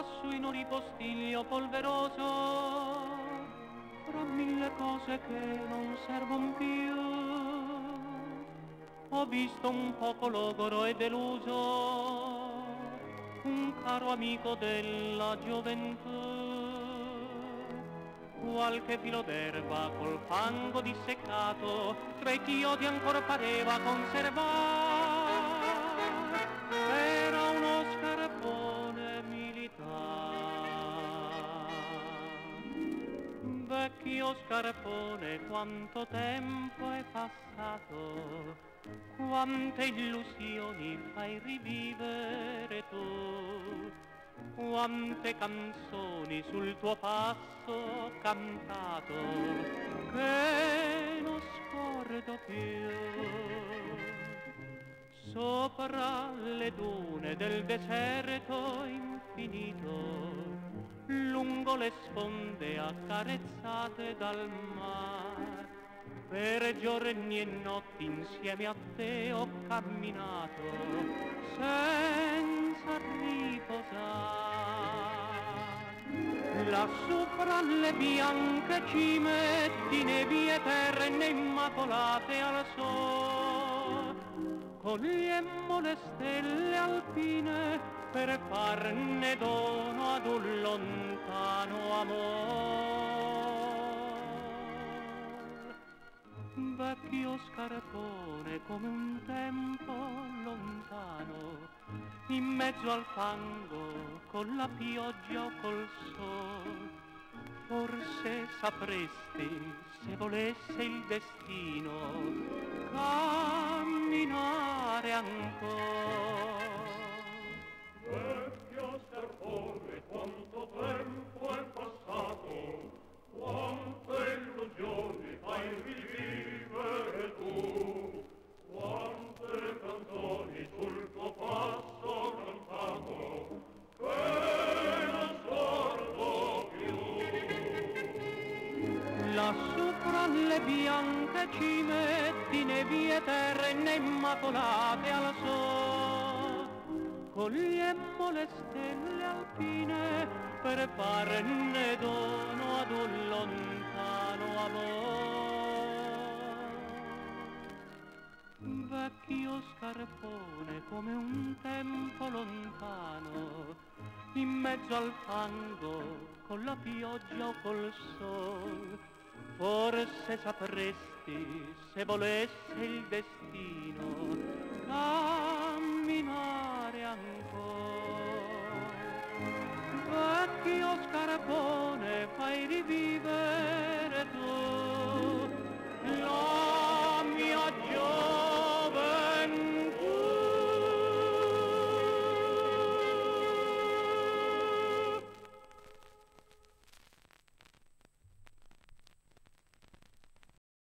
lassù in un ripostiglio polveroso, tra mille cose che non servon più, ho visto un poco logoro e deluso un caro amico della gioventù. Qualche filo d'erba col fango disseccato tra i chiodi ancora pareva conservar. Era uno scarpone militare. Vecchio scarpone, quanto tempo è passato, quante illusioni fai rivivere tu, quante canzoni sul tuo passo ho cantato che non scordo più. Sopra le dune del deserto infinito, lungo le sponde accarezzate dal mar, per giorni e notti insieme a te ho camminato senza riposare. Lassù fra le bianche cime di nevi eterne immacolate al sole, cogliemmo le stelle alpine per farne dono ad un lontano amore. Vecchio scarpone come un tempo lontano, in mezzo al fango, con la pioggia o col sol, forse sapresti, se volesse il destino, camminare ancora. Vecchio scarpone, quanto tempo è passato, quante illusioni fai rivivere tu, quante canzoni sul tuo passo cantato, che non scordo più. Lassù fra le bianche cime di nevi eterne immacolate al sole, cogliemmo le stelle alpine per farne dono ad un lontano amore. Vecchio scarpone come un tempo lontano, in mezzo al fango, con la pioggia o col sol, forse sapresti, se volesse il destino, camminare ancora. Vecchio scarpone, fai rivivere